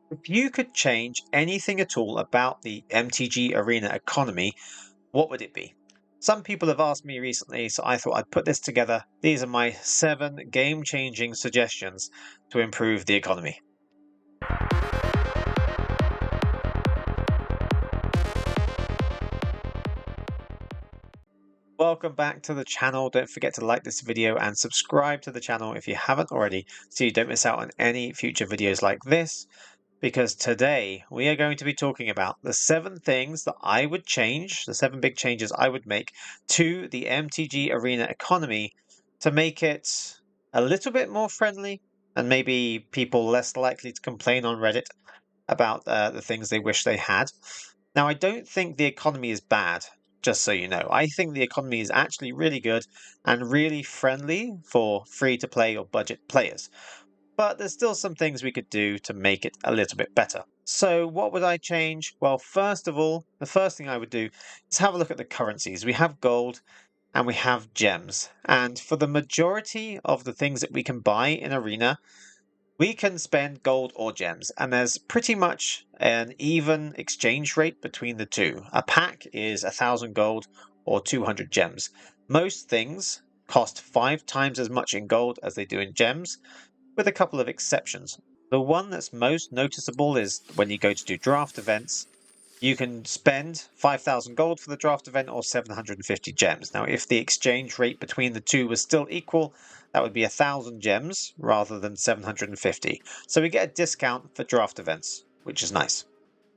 If you could change anything at all about the MTG Arena economy, what would it be? Some people have asked me recently, so I thought I'd put this together. These are my 7 game-changing suggestions to improve the economy. Welcome back to the channel. Don't forget to like this video and subscribe to the channel if you haven't already, so you don't miss out on any future videos like this. Because today we are going to be talking about the 7 things that I would change, the 7 big changes I would make to the MTG Arena economy to make it a little bit more friendly and maybe people less likely to complain on Reddit about the things they wish they had. Now, I don't think the economy is bad, just so you know. I think the economy is actually really good and really friendly for free-to-play or budget players. But there's still some things we could do to make it a little bit better. So what would I change? Well, first of all, the first thing I would do is have a look at the currencies. We have gold and we have gems. And for the majority of the things that we can buy in Arena, we can spend gold or gems, and there's pretty much an even exchange rate between the two. A pack is 1,000 gold or 200 gems. Most things cost 5 times as much in gold as they do in gems, with a couple of exceptions. The one that's most noticeable is when you go to do draft events. You can spend 5,000 gold for the draft event or 750 gems. Now, if the exchange rate between the two was still equal, that would be 1,000 gems rather than 750. So we get a discount for draft events, which is nice.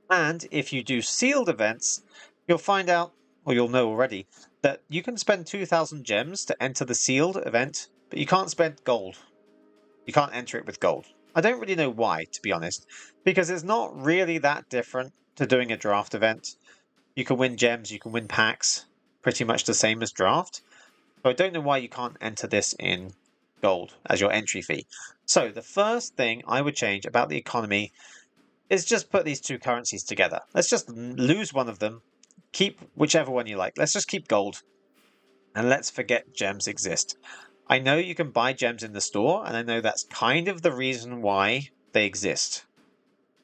And if you do sealed events, you'll find out, or you'll know already, that you can spend 2,000 gems to enter the sealed event, but you can't spend gold. You can't enter it with gold. I don't really know why, to be honest, because it's not really that different to doing a draft event. You can win gems, you can win packs, pretty much the same as draft. So I don't know why you can't enter this in gold as your entry fee. So the first thing I would change about the economy is just put these two currencies together. Let's just lose one of them, keep whichever one you like. Let's just keep gold, and let's forget gems exist. I know you can buy gems in the store, and I know that's kind of the reason why they exist.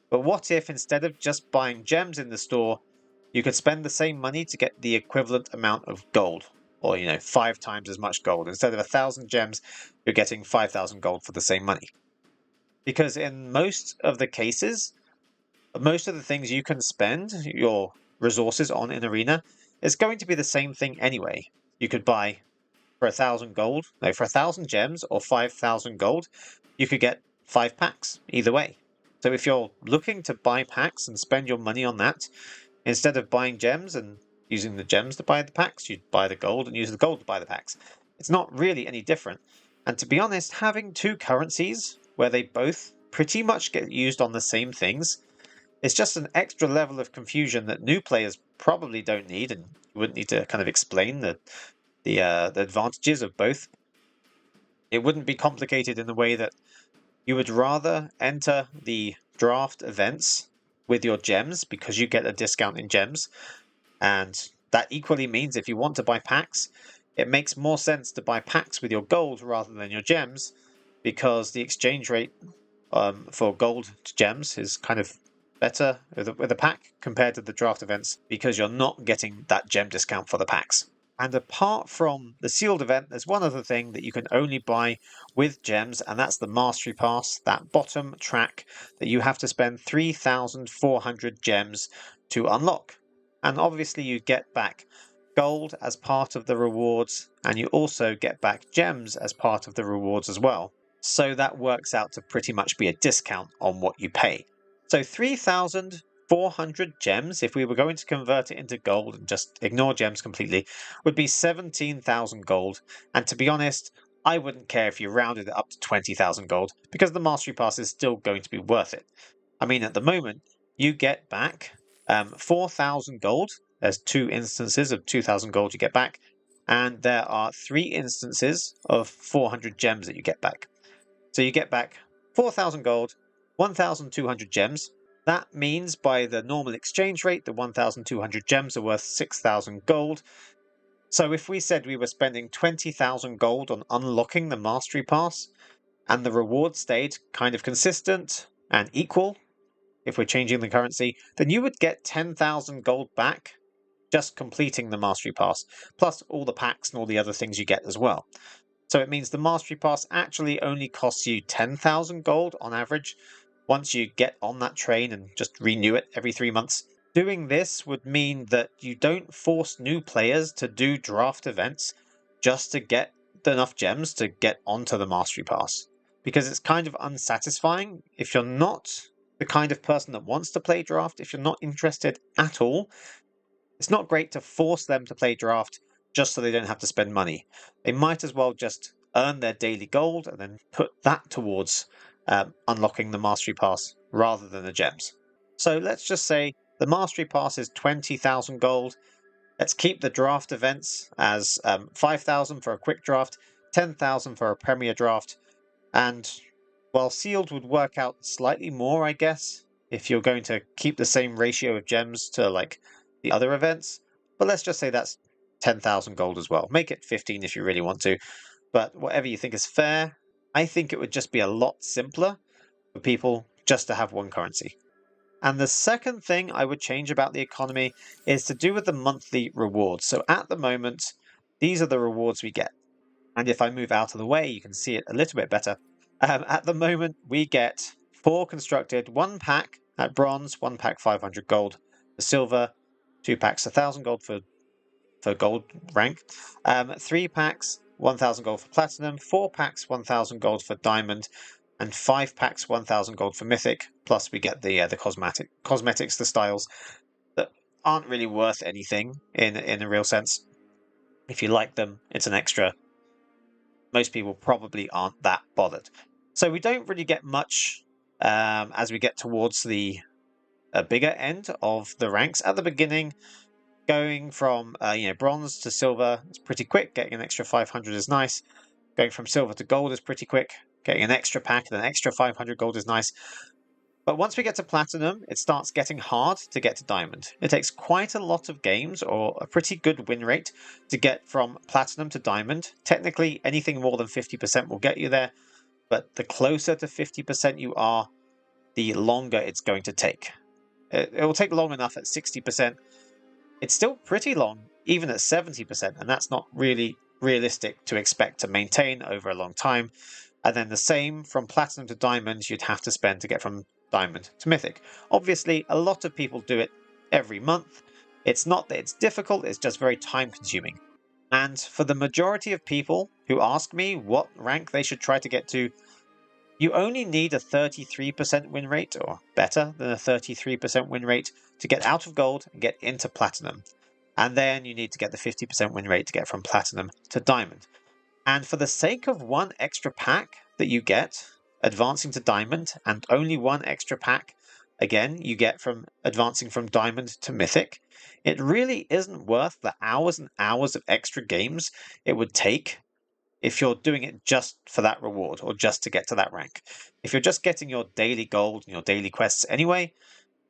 But what if instead of just buying gems in the store, you could spend the same money to get the equivalent amount of gold? Or, 5 times as much gold. Instead of 1,000 gems, you're getting 5,000 gold for the same money. Because in most of the cases, most of the things you can spend your resources on in Arena is going to be the same thing anyway. You could buy for 1,000 gold, no, for 1,000 gems or 5,000 gold, you could get 5 packs either way. So if you're looking to buy packs and spend your money on that, instead of buying gems and using the gems to buy the packs, you'd buy the gold and use the gold to buy the packs. It's not really any different. And to be honest, having two currencies where they both pretty much get used on the same things is just an extra level of confusion that new players probably don't need, and you wouldn't need to kind of explain the advantages of both. It wouldn't be complicated in the way that you would rather enter the draft events with your gems because you get a discount in gems. And that equally means if you want to buy packs, it makes more sense to buy packs with your gold rather than your gems, because the exchange rate for gold to gems is kind of better with a pack compared to the draft events, because you're not getting that gem discount for the packs. And apart from the sealed event, there's one other thing that you can only buy with gems, and that's the Mastery Pass, that bottom track that you have to spend 3,400 gems to unlock. And obviously you get back gold as part of the rewards, and you also get back gems as part of the rewards as well. So that works out to pretty much be a discount on what you pay. So 3,400 gems, if we were going to convert it into gold and just ignore gems completely, would be 17,000 gold. And to be honest, I wouldn't care if you rounded it up to 20,000 gold, because the Mastery Pass is still going to be worth it. I mean, at the moment, you get back 4,000 gold. There's 2 instances of 2,000 gold you get back, and there are 3 instances of 400 gems that you get back. So you get back 4,000 gold, 1,200 gems. That means by the normal exchange rate, the 1,200 gems are worth 6,000 gold. So if we said we were spending 20,000 gold on unlocking the Mastery Pass, and the reward stayed kind of consistent and equal, if we're changing the currency, then you would get 10,000 gold back just completing the Mastery Pass, plus all the packs and all the other things you get as well. So it means the Mastery Pass actually only costs you 10,000 gold on average once you get on that train and just renew it every 3 months. Doing this would mean that you don't force new players to do draft events just to get enough gems to get onto the Mastery Pass, because it's kind of unsatisfying if you're not the kind of person that wants to play draft, if you're not interested at all. It's not great to force them to play draft just so they don't have to spend money. They might as well just earn their daily gold and then put that towards unlocking the Mastery Pass rather than the gems. So let's just say the Mastery Pass is 20,000 gold. Let's keep the draft events as 5,000 for a quick draft, 10,000 for a premier draft, and while sealed would work out slightly more, I guess, if you're going to keep the same ratio of gems to like the other events. But let's just say that's 10,000 gold as well. Make it 15 if you really want to. But whatever you think is fair, I think it would just be a lot simpler for people just to have one currency. And the second thing I would change about the economy is to do with the monthly rewards. So at the moment, these are the rewards we get. And if I move out of the way, you can see it a little bit better. At the moment, we get 4 constructed, 1 pack at bronze, 1 pack 500 gold for silver, 2 packs 1,000 gold for gold rank, 3 packs 1,000 gold for platinum, 4 packs 1,000 gold for diamond, and 5 packs 1,000 gold for mythic. Plus, we get the cosmetics, the styles that aren't really worth anything in a real sense. If you like them, it's an extra. Most people probably aren't that bothered. So we don't really get much as we get towards the bigger end of the ranks. At the beginning, going from bronze to silver is pretty quick. Getting an extra 500 is nice. Going from silver to gold is pretty quick. Getting an extra pack and an extra 500 gold is nice. But once we get to platinum, it starts getting hard to get to diamond. It takes quite a lot of games, or a pretty good win rate, to get from platinum to diamond. Technically, anything more than 50% will get you there, but the closer to 50% you are, the longer it's going to take. It will take long enough at 60%. It's still pretty long, even at 70%, and that's not really realistic to expect to maintain over a long time. And then the same from platinum to diamond you'd have to spend to get from diamond to mythic. Obviously, a lot of people do it every month. It's not that it's difficult, it's just very time consuming. And for the majority of people who ask me what rank they should try to get to, you only need a 33% win rate, or better than a 33% win rate, to get out of gold and get into platinum. And then you need to get the 50% win rate to get from platinum to diamond. And for the sake of 1 extra pack that you get advancing to diamond, and only 1 extra pack again you get from advancing from diamond to mythic, it really isn't worth the hours and hours of extra games it would take if you're doing it just for that reward or just to get to that rank. If you're just getting your daily gold and your daily quests anyway,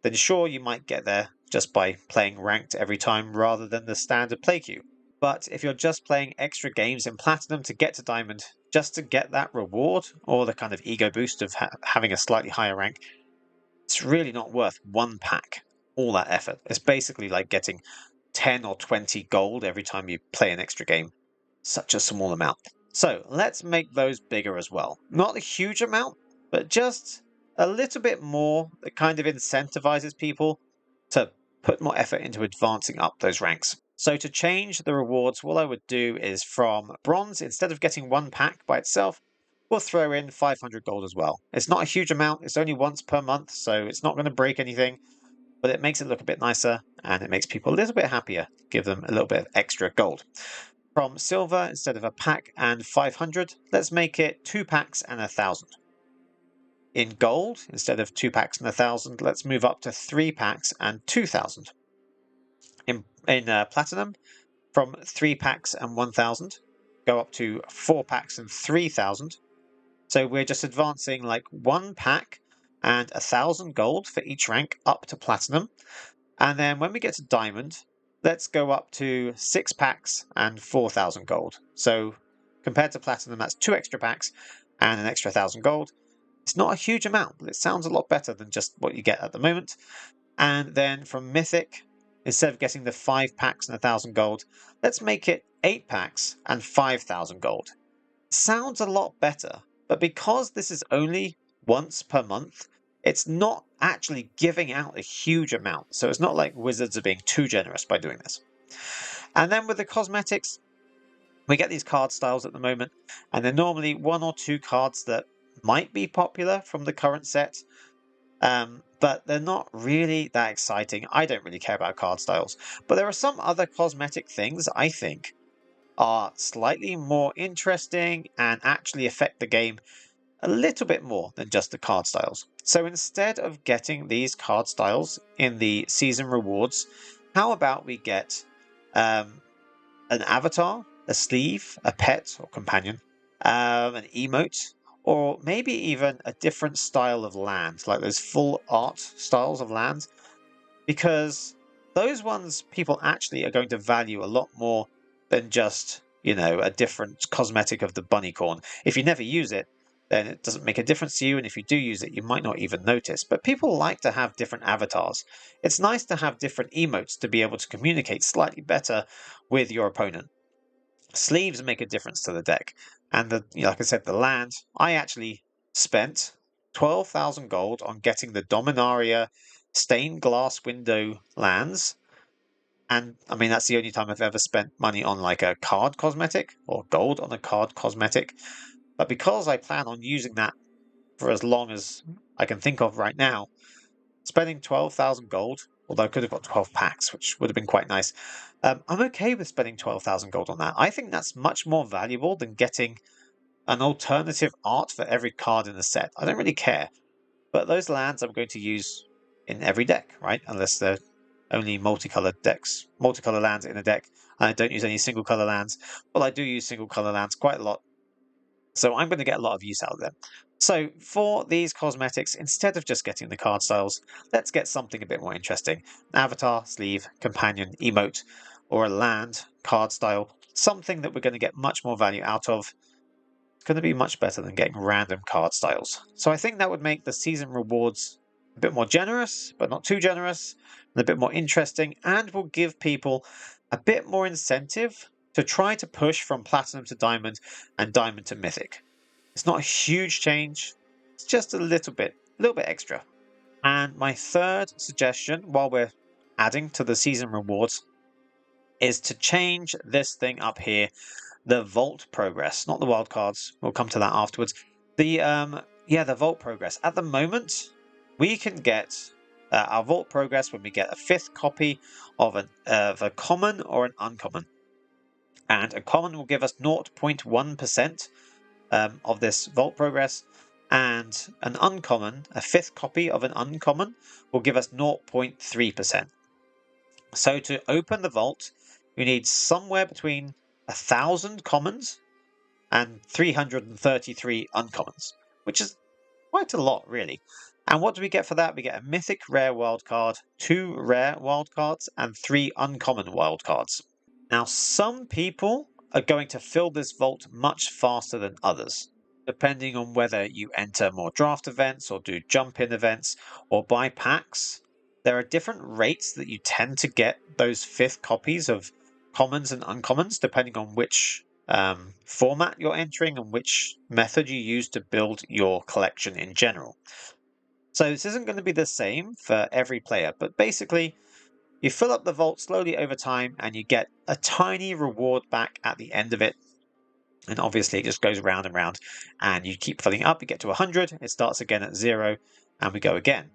then sure, you might get there just by playing ranked every time rather than the standard play queue. But if you're just playing extra games in platinum to get to diamond, just to get that reward or the kind of ego boost of having a slightly higher rank, it's really not worth 1 pack, all that effort. It's basically like getting 10 or 20 gold every time you play an extra game. Such a small amount. So let's make those bigger as well. Not a huge amount, but just a little bit more that kind of incentivizes people to put more effort into advancing up those ranks. So to change the rewards, what I would do is from bronze, instead of getting 1 pack by itself, we'll throw in 500 gold as well. It's not a huge amount, it's only once per month, so it's not going to break anything, but it makes it look a bit nicer, and it makes people a little bit happier, give them a little bit of extra gold. From silver, instead of a pack and 500, let's make it 2 packs and 1,000. In gold, instead of 2 packs and 1,000, let's move up to 3 packs and 2,000. In platinum, from 3 packs and 1,000, go up to 4 packs and 3,000. So we're just advancing like 1 pack and 1,000 gold for each rank up to platinum. And then when we get to diamond, let's go up to 6 packs and 4,000 gold. So compared to platinum, that's 2 extra packs and an extra 1,000 gold. It's not a huge amount, but it sounds a lot better than just what you get at the moment. And then from Mythic, instead of getting the 5 packs and 1,000 gold, let's make it 8 packs and 5,000 gold. Sounds a lot better, but because this is only once per month, it's not actually giving out a huge amount. So it's not like Wizards are being too generous by doing this. And then with the cosmetics, we get these card styles at the moment, and they're normally 1 or 2 cards that might be popular from the current set, but they're not really that exciting. I don't really care about card styles, but there are some other cosmetic things I think are slightly more interesting and actually affect the game a little bit more than just the card styles. So instead of getting these card styles in the season rewards, how about we get an avatar, a sleeve, a pet or companion, an emote, or maybe even a different style of land, like those full art styles of land, because those ones people actually are going to value a lot more than just, a different cosmetic of the bunny corn. If you never use it, then it doesn't make a difference to you, and if you do use it, you might not even notice. But people like to have different avatars. It's nice to have different emotes to be able to communicate slightly better with your opponent. Sleeves make a difference to the deck, and like I said, the land. I actually spent 12,000 gold on getting the Dominaria stained glass window lands, and I mean that's the only time I've ever spent money on like a card cosmetic or gold on a card cosmetic. But because I plan on using that for as long as I can think of right now, spending 12,000 gold, although I could have got 12 packs, which would have been quite nice. I'm okay with spending 12,000 gold on that. I think that's much more valuable than getting an alternative art for every card in the set. I don't really care. But those lands I'm going to use in every deck, right? Unless they're only multicolored decks, multicolored lands in a deck. I don't use any single color lands. Well, I do use single color lands quite a lot. So I'm going to get a lot of use out of them. So for these cosmetics, instead of just getting the card styles, let's get something a bit more interesting. An avatar, sleeve, companion, emote, or a land card style. Something that we're going to get much more value out of. It's going to be much better than getting random card styles. So I think that would make the season rewards a bit more generous, but not too generous, and a bit more interesting, and will give people a bit more incentive to try to push from Platinum to Diamond and Diamond to Mythic. It's not a huge change, it's just a little bit extra. And my third suggestion, while we're adding to the season rewards, is to change this thing up here, the Vault Progress, not the Wildcards. We'll come to that afterwards. The Vault Progress. At the moment, we can get our Vault Progress when we get a 5th copy of a common or an uncommon. And a common will give us 0.1% of this Vault Progress, and an uncommon, a 5th copy of an uncommon, will give us 0.3%. So to open the vault, you need somewhere between 1,000 commons and 333 uncommons, which is quite a lot, really. And what do we get for that? We get a mythic rare wildcard, 2 rare wildcards, and 3 uncommon wildcards. Now, some people are going to fill this vault much faster than others, depending on whether you enter more draft events or do jump-in events or buy packs. There are different rates that you tend to get those 5th copies of commons and uncommons, depending on which format you're entering and which method you use to build your collection in general. So this isn't going to be the same for every player, but basically you fill up the vault slowly over time and you get a tiny reward back at the end of it. And obviously it just goes round and round and you keep filling up. You get to 100, it starts again at 0, and we go again.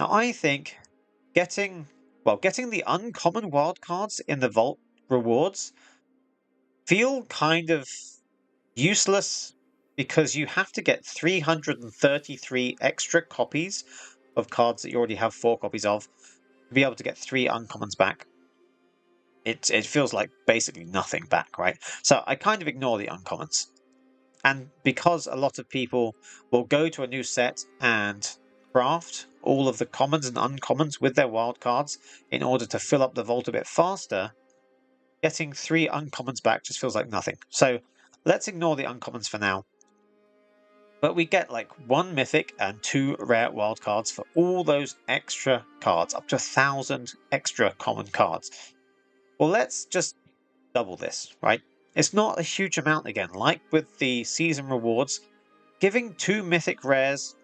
Now I think getting the uncommon wildcards in the vault rewards feel kind of useless because you have to get 333 extra copies of cards that you already have 4 copies of to be able to get 3 uncommons back. It feels like basically nothing back, right? So I kind of ignore the uncommons. And because a lot of people will go to a new set and craft all of the commons and uncommons with their wildcards in order to fill up the vault a bit faster, getting 3 uncommons back just feels like nothing. So let's ignore the uncommons for now. But we get like 1 mythic and 2 rare wildcards for all those extra cards, up to 1,000 extra common cards. Well, let's just double this, right? It's not a huge amount again. Like with the season rewards, giving 2 mythic rares,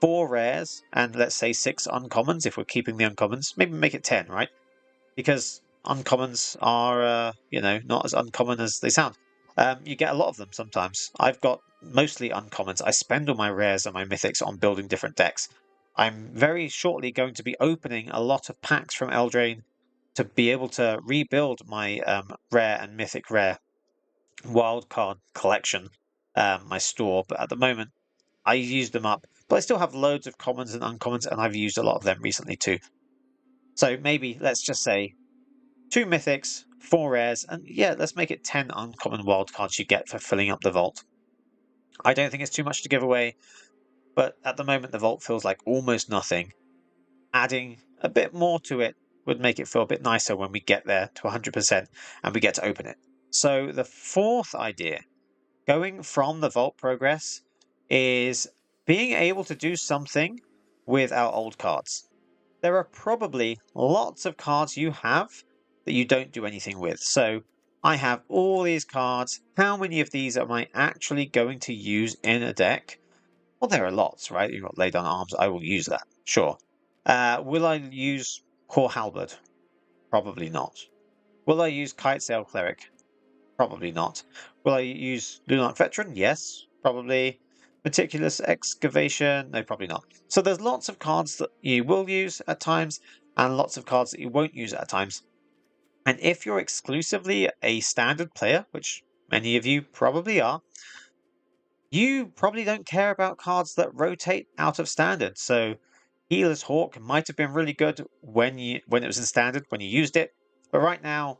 4 rares, and let's say 6 uncommons if we're keeping the uncommons. Maybe make it 10, right? Because uncommons are, not as uncommon as they sound. You get a lot of them sometimes. I've got mostly uncommons. I spend all my rares and my mythics on building different decks. I'm very shortly going to be opening a lot of packs from Eldraine to be able to rebuild my rare and mythic rare wildcard collection, my store. But at the moment, I use them up. But I still have loads of commons and uncommons, and I've used a lot of them recently too. So maybe let's just say 2 mythics, 4 rares, and yeah, let's make it 10 uncommon wildcards you get for filling up the vault. I don't think it's too much to give away, but at the moment the vault feels like almost nothing. Adding a bit more to it would make it feel a bit nicer when we get there to 100% and we get to open it. So the fourth idea, going from the vault progress, is being able to do something with our old cards. There are probably lots of cards you have that you don't do anything with. So I have all these cards. How many of these am I actually going to use in a deck? Well, there are lots, right? You've got Lay Down Arms. I will use that, sure. Will I use Core Halberd? Probably not. Will I use Kitesail Cleric? Probably not. Will I use Lunarch Veteran? Yes, probably. Meticulous Excavation? No, probably not. So there's lots of cards that you will use at times, and lots of cards that you won't use at times. And if you're exclusively a standard player, which many of you probably are, you probably don't care about cards that rotate out of standard. So Healer's Hawk might have been really good when it was in standard, when you used it. But right now,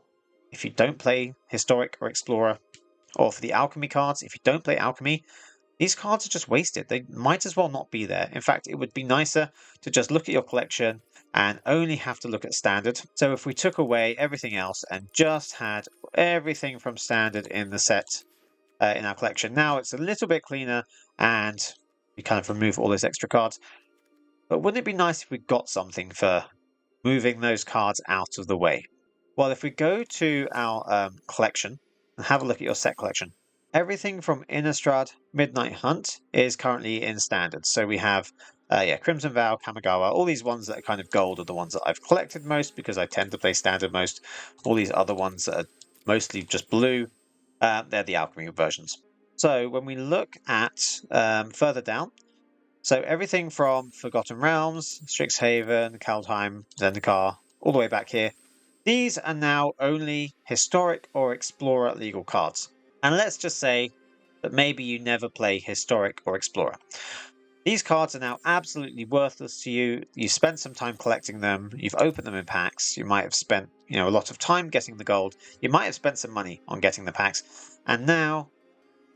if you don't play Historic or Explorer, or for the Alchemy cards, if you don't play Alchemy, these cards are just wasted. They might as well not be there. In fact, it would be nicer to just look at your collection and only have to look at standard. So if we took away everything else and just had everything from standard in the set in our collection, now it's a little bit cleaner and we kind of remove all those extra cards. But wouldn't it be nice if we got something for moving those cards out of the way? Well, if we go to our collection and have a look at your set collection, everything from Innistrad Midnight Hunt is currently in standard. So we have Crimson Vow, Kamigawa, all these ones that are kind of gold are the ones that I've collected most because I tend to play standard most. All these other ones that are mostly just blue, they're the Alchemy versions. So when we look at further down, so everything from Forgotten Realms, Strixhaven, Kaldheim, Zendikar, all the way back here, these are now only Historic or Explorer legal cards. And let's just say that maybe you never play Historic or Explorer. These cards are now absolutely worthless to you. You've spent some time collecting them. You've opened them in packs. You might have spent, a lot of time getting the gold. You might have spent some money on getting the packs. And now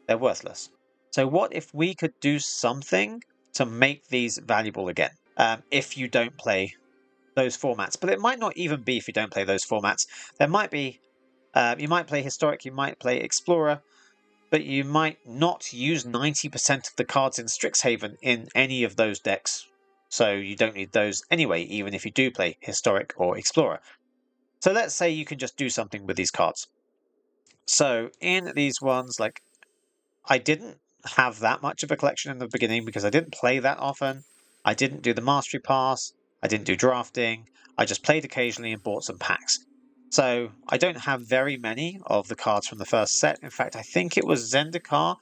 they're worthless. So what if we could do something to make these valuable again? If you don't play those formats, but it might not even be if you don't play those formats. There might be, you might play Historic, you might play Explorer, but you might not use 90% of the cards in Strixhaven in any of those decks. So you don't need those anyway, even if you do play Historic or Explorer. So let's say you can just do something with these cards. So in these ones, like, I didn't have that much of a collection in the beginning because I didn't play that often. I didn't do the Mastery Pass. I didn't do drafting. I just played occasionally and bought some packs. So I don't have very many of the cards from the first set. In fact, I think it was Zendikar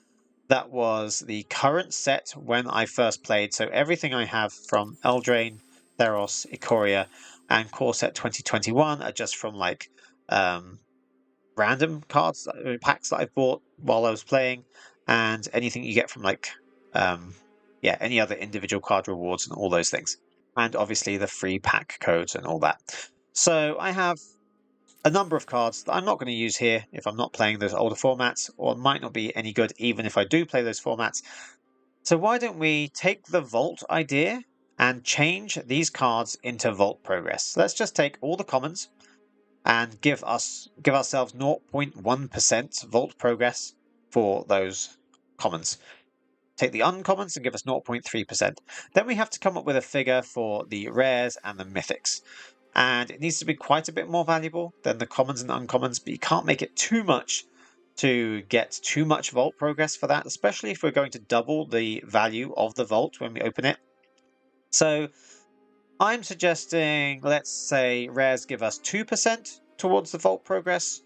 that was the current set when I first played. So everything I have from Eldraine, Theros, Ikoria, and Core Set 2021 are just from like random cards, packs that I've bought while I was playing, and anything you get from like, any other individual card rewards and all those things. And obviously the free pack codes and all that. So I have a number of cards that I'm not going to use here if I'm not playing those older formats, or might not be any good even if I do play those formats. So why don't we take the Vault idea and change these cards into Vault Progress? Let's just take all the commons and give ourselves 0.1% Vault Progress for those commons. take the uncommons and give us 0.3%. Then we have to come up with a figure for the rares and the mythics. And it needs to be quite a bit more valuable than the commons and uncommons, but you can't make it too much to get too much vault progress for that, especially if we're going to double the value of the vault when we open it. So I'm suggesting, let's say, rares give us 2% towards the vault progress,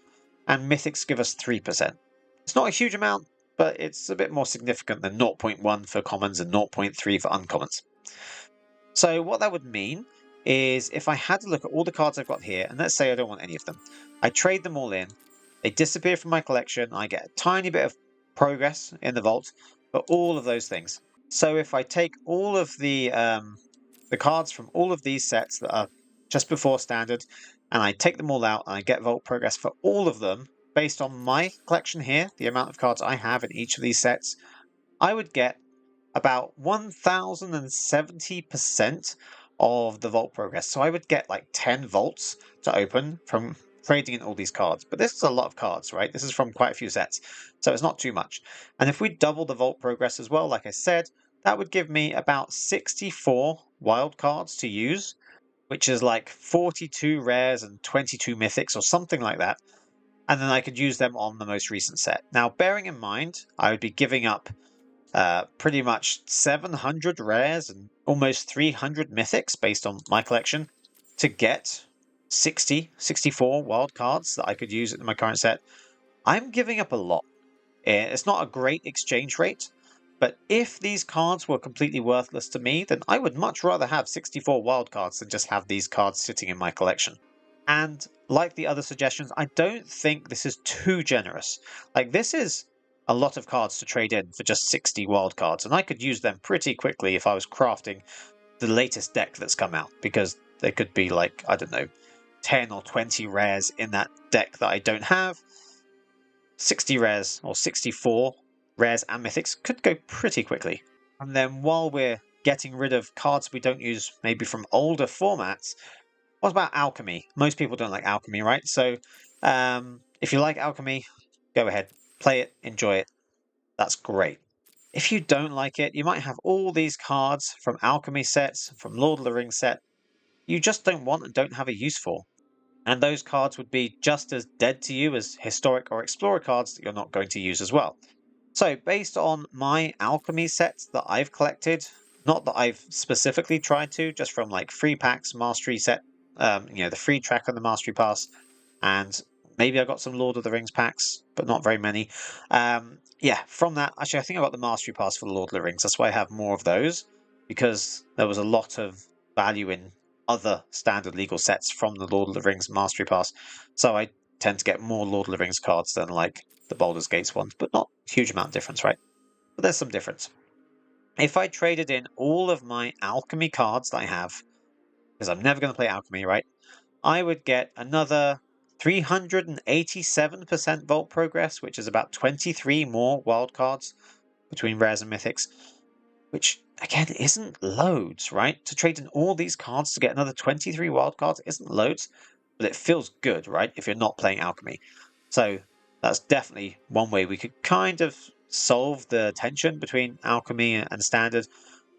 and mythics give us 3%. It's not a huge amount, but it's a bit more significant than 0.1 for commons and 0.3 for uncommons. So what that would mean is if I had to look at all the cards I've got here, and let's say I don't want any of them, I trade them all in, they disappear from my collection, I get a tiny bit of progress in the vault for all of those things. So if I take all of the cards from all of these sets that are just before standard, and I take them all out and I get vault progress for all of them, based on my collection here, the amount of cards I have in each of these sets, I would get about 1070% of the vault progress. So I would get like 10 vaults to open from trading in all these cards. But this is a lot of cards, right? This is from quite a few sets, so it's not too much. And if we double the vault progress as well, like I said, that would give me about 64 wildcards to use, which is like 42 rares and 22 mythics or something like that. And then I could use them on the most recent set. Now, bearing in mind, I would be giving up pretty much 700 rares and almost 300 mythics based on my collection to get 64 wild cards that I could use in my current set. I'm giving up a lot. It's not a great exchange rate, but if these cards were completely worthless to me, then I would much rather have 64 wild cards than just have these cards sitting in my collection. And like the other suggestions, I don't think this is too generous. Like, this is a lot of cards to trade in for just 60 wild cards, and I could use them pretty quickly if I was crafting the latest deck that's come out, because there could be like, I don't know, 10 or 20 rares in that deck that I don't have. 60 rares or 64 rares and mythics could go pretty quickly. And then while we're getting rid of cards we don't use maybe from older formats, what about alchemy? Most people don't like alchemy, right? So if you like alchemy, go ahead, play it, enjoy it. That's great. If you don't like it, you might have all these cards from alchemy sets, from Lord of the Rings set, you just don't want and don't have a use for. And those cards would be just as dead to you as historic or explorer cards that you're not going to use as well. So based on my alchemy sets that I've collected, not that I've specifically tried to, just from like free packs, mastery set, the free track on the mastery pass, and maybe I got some Lord of the Rings packs, but not very many. From that, actually, I think I got the mastery pass for the Lord of the Rings. That's why I have more of those, because there was a lot of value in other standard legal sets from the Lord of the Rings mastery pass. So I tend to get more Lord of the Rings cards than like the Baldur's Gates ones, but not a huge amount of difference, right? But there's some difference. If I traded in all of my alchemy cards that I have, because I'm never going to play alchemy, right? I would get another 387% vault progress, which is about 23 more wildcards between rares and mythics, which again isn't loads, right? To trade in all these cards to get another 23 wildcards isn't loads, but it feels good, right? If you're not playing alchemy. So that's definitely one way we could kind of solve the tension between alchemy and standard.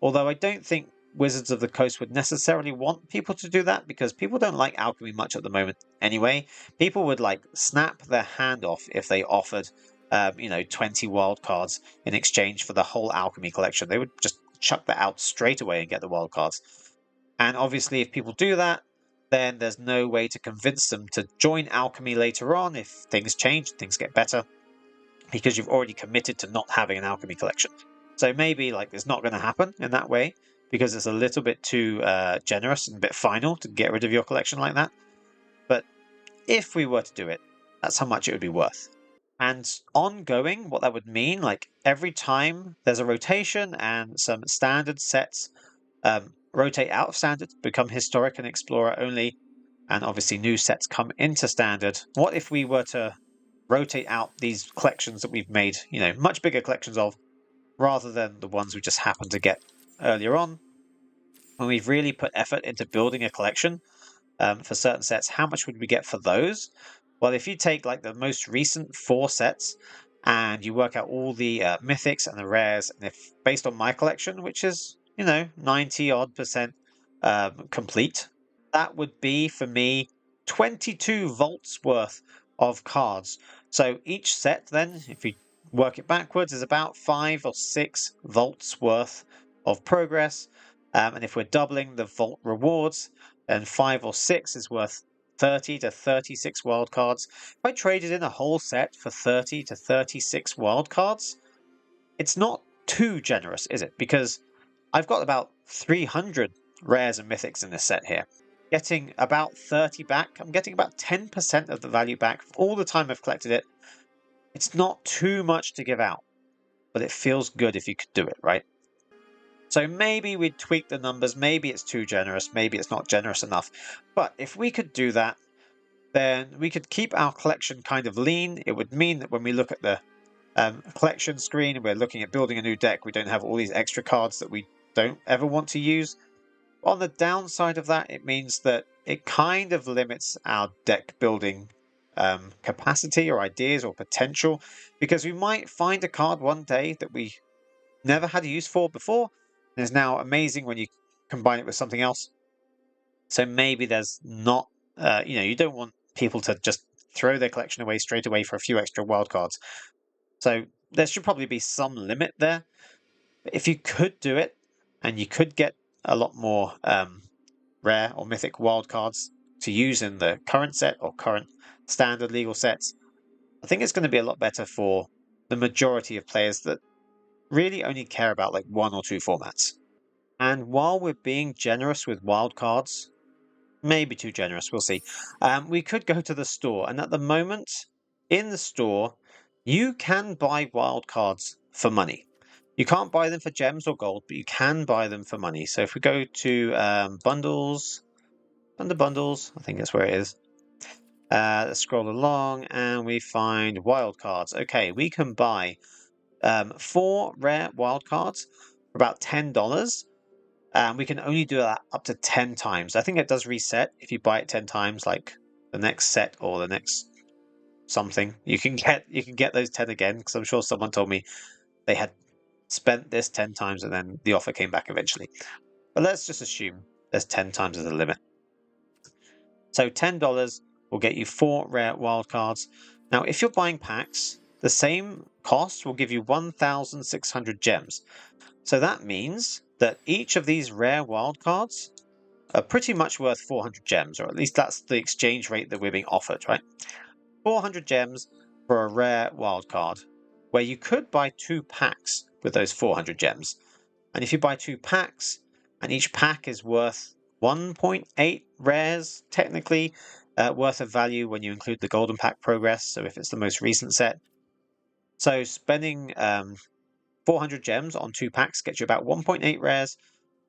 Although I don't think Wizards of the Coast would necessarily want people to do that, because people don't like alchemy much at the moment anyway. People would like snap their hand off if they offered 20 wild cards in exchange for the whole alchemy collection. They would just chuck that out straight away and get the wild cards. And obviously if people do that, then there's no way to convince them to join alchemy later on if things change, things get better, because you've already committed to not having an alchemy collection. So maybe like it's not going to happen in that way, because it's a little bit too generous and a bit final to get rid of your collection like that. But if we were to do it, that's how much it would be worth. And ongoing, what that would mean, like every time there's a rotation and some standard sets rotate out of standard, become historic and explorer only, and obviously new sets come into standard. What if we were to rotate out these collections that we've made, much bigger collections of, rather than the ones we just happened to get earlier on? When we've really put effort into building a collection for certain sets, how much would we get for those? Well, if you take like the most recent 4 sets and you work out all the mythics and the rares, and if based on my collection, which is 90 odd percent complete, that would be for me 22 volts worth of cards. So each set then, if you work it backwards, is about 5 or 6 volts worth of progress. And if we're doubling the vault rewards, then 5 or 6 is worth 30 to 36 wildcards. If I traded in a whole set for 30 to 36 wildcards, it's not too generous, is it? Because I've got about 300 rares and mythics in this set here. Getting about 30 back, I'm getting about 10% of the value back all the time I've collected it. It's not too much to give out, but it feels good if you could do it, right? So maybe we'd tweak the numbers, maybe it's too generous, maybe it's not generous enough. But if we could do that, then we could keep our collection kind of lean. It would mean that when we look at the collection screen and we're looking at building a new deck, we don't have all these extra cards that we don't ever want to use. On the downside of that, it means that it kind of limits our deck building capacity or ideas or potential, because we might find a card one day that we never had a use for before and is now amazing when you combine it with something else. So maybe there's not, you don't want people to just throw their collection away straight away for a few extra wildcards. So there should probably be some limit there. But if you could do it, and you could get a lot more rare or mythic wildcards to use in the current set or current standard legal sets, I think it's going to be a lot better for the majority of players that really only care about like 1 or 2 formats. And while we're being generous with wildcards, maybe too generous, we'll see, we could go to the store. And at the moment, in the store, you can buy wildcards for money. You can't buy them for gems or gold, but you can buy them for money. So if we go to bundles, under bundles, I think that's where it is. Let's scroll along and we find wildcards. Okay, we can buy 4 rare wildcards for about $10. We can only do that up to 10 times. I think it does reset if you buy it 10 times, like the next set or the next something. You can get those 10 again, because I'm sure someone told me they had spent this 10 times and then the offer came back eventually. But let's just assume there's 10 times as a limit. So $10 will get you 4 rare wildcards. Now, if you're buying packs, the same cost will give you 1,600 gems. So that means that each of these rare wildcards are pretty much worth 400 gems, or at least that's the exchange rate that we're being offered, right? 400 gems for a rare wildcard, where you could buy 2 packs with those 400 gems. And if you buy 2 packs, and each pack is worth 1.8 rares, technically, worth of value when you include the golden pack progress, so if it's the most recent set. So spending 400 gems on 2 packs gets you about 1.8 rares.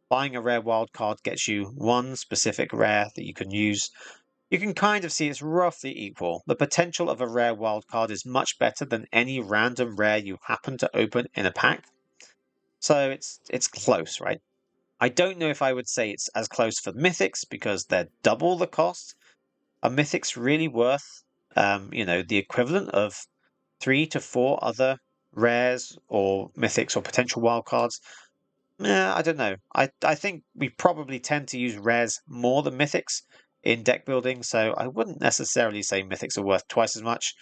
Buying a rare wildcard gets you 1 specific rare that you can use. You can kind of see it's roughly equal. The potential of a rare wildcard is much better than any random rare you happen to open in a pack. So it's close, right? I don't know if I would say it's as close for mythics because they're double the cost. Are mythics really worth, the equivalent of 3 to 4 other rares or mythics or potential wildcards? I don't know. I think we probably tend to use rares more than mythics in deck building, so I wouldn't necessarily say mythics are worth twice as much,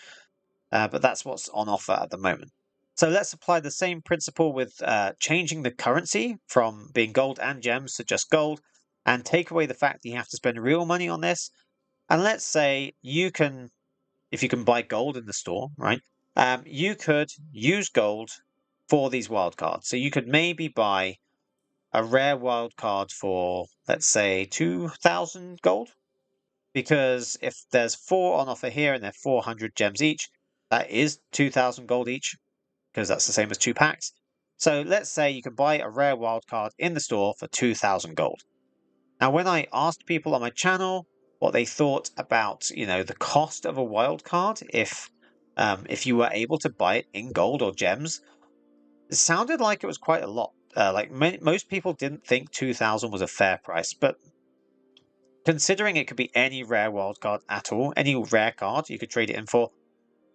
but that's what's on offer at the moment. So let's apply the same principle with changing the currency from being gold and gems to just gold, and take away the fact that you have to spend real money on this. And let's say you can, if you can buy gold in the store, right? You could use gold for these wildcards. So you could maybe buy a rare wildcard for, let's say, 2,000 gold. Because if there's 4 on offer here and they're 400 gems each, that is 2,000 gold each, because that's the same as 2 packs. So let's say you can buy a rare wildcard in the store for 2,000 gold. Now, when I asked people on my channel what they thought about, the cost of a wildcard, if you were able to buy it in gold or gems, it sounded like it was quite a lot. Most people didn't think 2,000 was a fair price, but considering it could be any rare wildcard at all, any rare card you could trade it in for,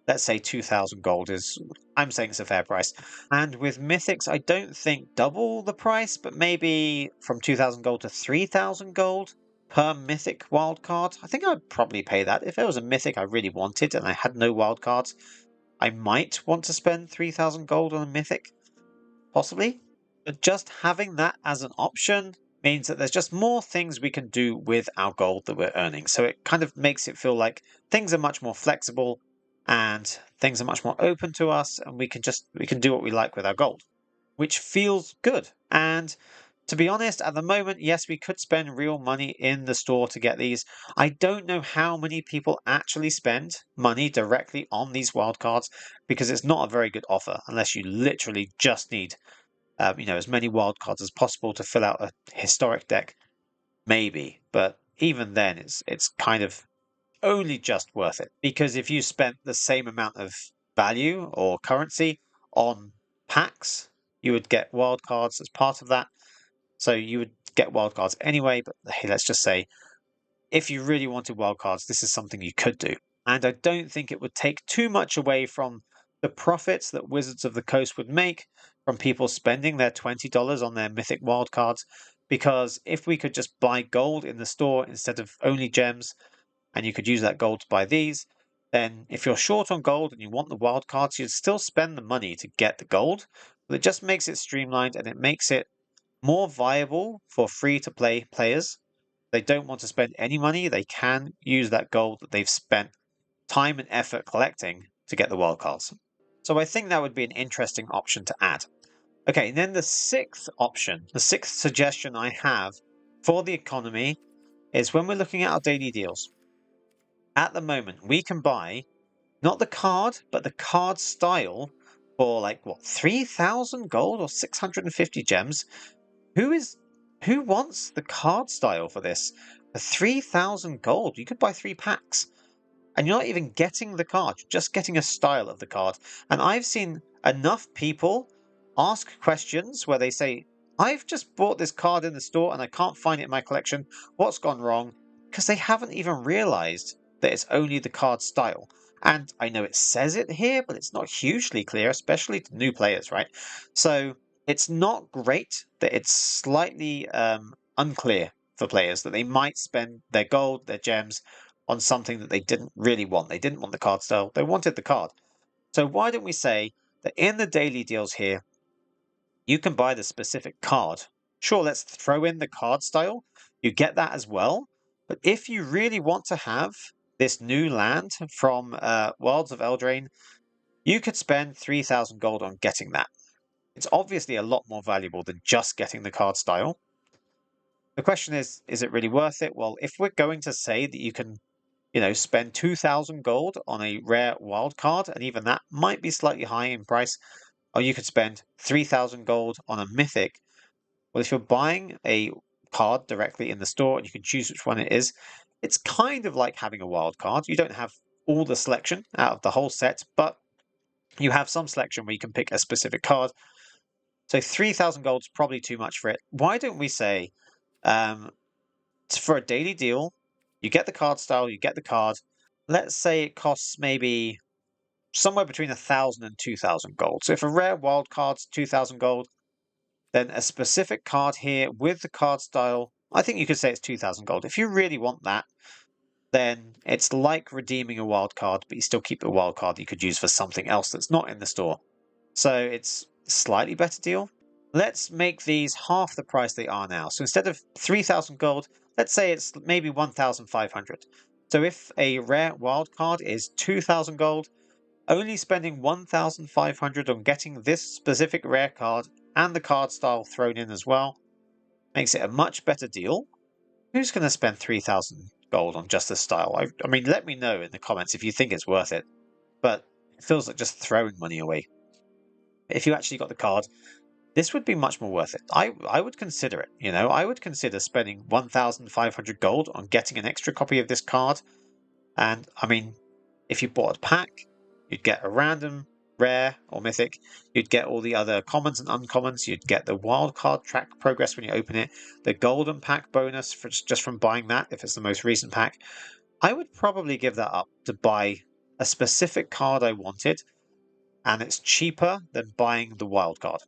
let's say 2,000 gold is, I'm saying it's a fair price. And with mythics, I don't think double the price, but maybe from 2,000 gold to 3,000 gold per mythic wildcard. I think I'd probably pay that. If there was a mythic I really wanted and I had no wildcards, I might want to spend 3,000 gold on a mythic, possibly. But just having that as an option means that there's just more things we can do with our gold that we're earning. So it kind of makes it feel like things are much more flexible and things are much more open to us, and we can do what we like with our gold, which feels good. And to be honest, at the moment, yes, we could spend real money in the store to get these. I don't know how many people actually spend money directly on these wildcards because it's not a very good offer unless you literally just need as many wildcards as possible to fill out a historic deck, maybe. But even then, it's kind of only just worth it because if you spent the same amount of value or currency on packs, you would get wildcards as part of that. So you would get wildcards anyway. But hey, let's just say if you really wanted wildcards, this is something you could do. And I don't think it would take too much away from the profits that Wizards of the Coast would make from people spending their $20 on their mythic wildcards. Because if we could just buy gold in the store instead of only gems, and you could use that gold to buy these, then if you're short on gold and you want the wildcards, you'd still spend the money to get the gold. But it just makes it streamlined and it makes it more viable for free-to-play players. They don't want to spend any money, they can use that gold that they've spent time and effort collecting to get the wildcards. So I think that would be an interesting option to add. Okay, then the sixth option, the sixth suggestion I have for the economy is when we're looking at our daily deals. At the moment, we can buy not the card, but the card style for 3,000 gold or 650 gems. Who wants the card style for this? For 3,000 gold, you could buy 3 packs. And you're not even getting the card, you're just getting a style of the card. And I've seen enough people ask questions where they say, I've just bought this card in the store and I can't find it in my collection. What's gone wrong? Because they haven't even realized that it's only the card style. And I know it says it here, but it's not hugely clear, especially to new players, right? So it's not great that it's slightly unclear for players that they might spend their gold, their gems on something that they didn't really want. They didn't want the card style, they wanted the card. So why don't we say that in the daily deals here, you can buy the specific card. Sure, let's throw in the card style. You get that as well. But if you really want to have this new land from Wilds of Eldraine, you could spend 3,000 gold on getting that. It's obviously a lot more valuable than just getting the card style. The question is it really worth it? Well, if we're going to say that you can, spend 2,000 gold on a rare wild card, and even that might be slightly high in price, or you could spend 3,000 gold on a mythic. Well, if you're buying a card directly in the store and you can choose which one it is, it's kind of like having a wild card. You don't have all the selection out of the whole set, but you have some selection where you can pick a specific card. So 3,000 gold is probably too much for it. Why don't we say, for a daily deal, you get the card style, you get the card. Let's say it costs maybe somewhere between 1,000 and 2,000 gold. So if a rare wild card's 2,000 gold, then a specific card here with the card style, I think you could say it's 2,000 gold. If you really want that, then it's like redeeming a wild card, but you still keep the wild card you could use for something else that's not in the store. So it's a slightly better deal. Let's make these half the price they are now. So instead of 3,000 gold, let's say it's maybe 1,500. So if a rare wild card is 2,000 gold, only spending 1,500 on getting this specific rare card and the card style thrown in as well makes it a much better deal. Who's going to spend 3,000 gold on just this style? I mean, let me know in the comments if you think it's worth it, but it feels like just throwing money away. If you actually got the card, this would be much more worth it. I would consider it, I would consider spending 1,500 gold on getting an extra copy of this card. And I mean, if you bought a pack, you'd get a random rare or mythic, you'd get all the other commons and uncommons, you'd get the wildcard track progress when you open it, the golden pack bonus for just from buying that if it's the most recent pack. I would probably give that up to buy a specific card I wanted, and it's cheaper than buying the wild card.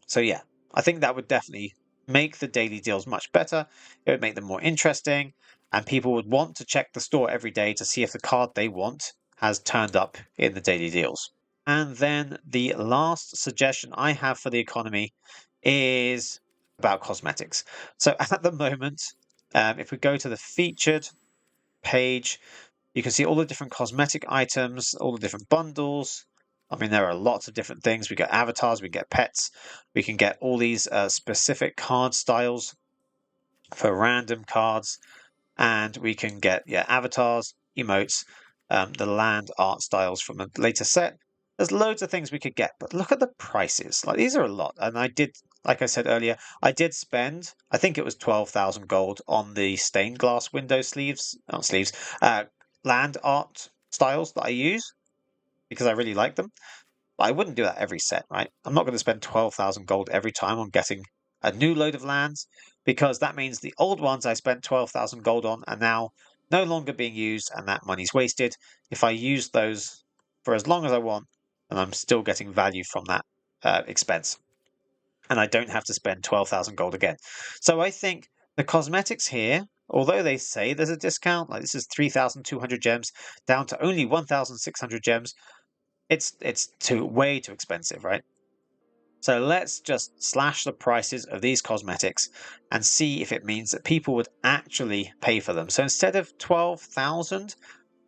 So yeah, I think that would definitely make the daily deals much better. It would make them more interesting, and people would want to check the store every day to see if the card they want has turned up in the daily deals. And then the last suggestion I have for the economy is about cosmetics. So at the moment, if we go to the featured page, you can see all the different cosmetic items, all the different bundles. I mean, there are lots of different things. We get avatars, we get pets, we can get all these specific card styles for random cards, and we can get avatars, emotes, the land art styles from a later set. There's loads of things we could get, but look at the prices. Like, these are a lot, and I did, like I said earlier, I did spend, I think it was 12,000 gold on the stained glass window sleeves, not sleeves, land art styles that I use because I really like them. But I wouldn't do that every set, right? I'm not going to spend 12,000 gold every time on getting a new load of lands, because that means the old ones I spent 12,000 gold on are now no longer being used, and that money's wasted. If I use those for as long as I want, and I'm still getting value from that expense, and I don't have to spend 12,000 gold again. So I think the cosmetics here, although they say there's a discount, like this is 3,200 gems down to only 1,600 gems, it's way too expensive, right? So let's just slash the prices of these cosmetics and see if it means that people would actually pay for them. So instead of 12,000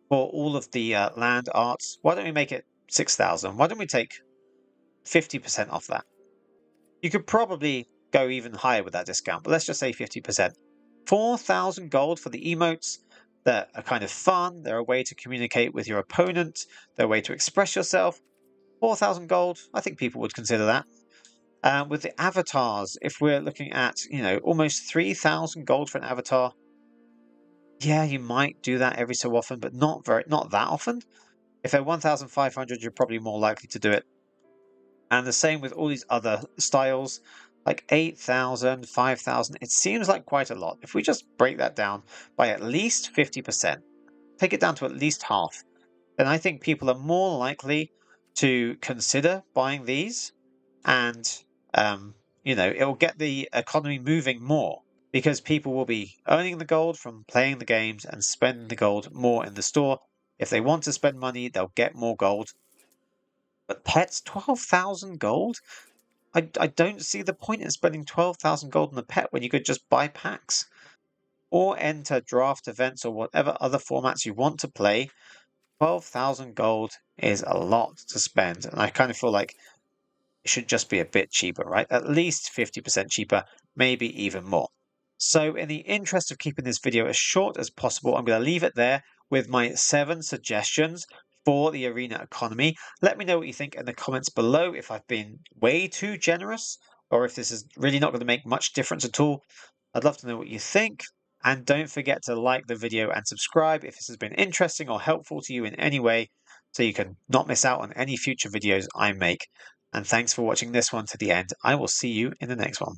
for all of the land arts, why don't we make it 6,000? Why don't we take 50% off that? You could probably go even higher with that discount, but let's just say 50%. 4,000 gold for the emotes that are kind of fun. They're a way to communicate with your opponent. They're a way to express yourself. 4,000 gold, I think people would consider that. With the avatars, if we're looking at, almost 3,000 gold for an avatar, yeah, you might do that every so often, but not that often. If they're 1,500, you're probably more likely to do it. And the same with all these other styles, like 8,000, 5,000. It seems like quite a lot. If we just break that down by at least 50%, take it down to at least half, then I think people are more likely to consider buying these, and it will get the economy moving more, because people will be earning the gold from playing the games and spending the gold more in the store. If they want to spend money, they'll get more gold. But pets, 12,000 gold? I don't see the point in spending 12,000 gold on a pet when you could just buy packs or enter draft events or whatever other formats you want to play. 12,000 gold is a lot to spend, and I kind of feel like it should just be a bit cheaper, right? At least 50% cheaper, maybe even more. So in the interest of keeping this video as short as possible, I'm going to leave it there with my 7 suggestions for the arena economy. Let me know what you think in the comments below, if I've been way too generous or if this is really not going to make much difference at all. I'd love to know what you think. And don't forget to like the video and subscribe if this has been interesting or helpful to you in any way, so you can not miss out on any future videos I make. And thanks for watching this one to the end. I will see you in the next one.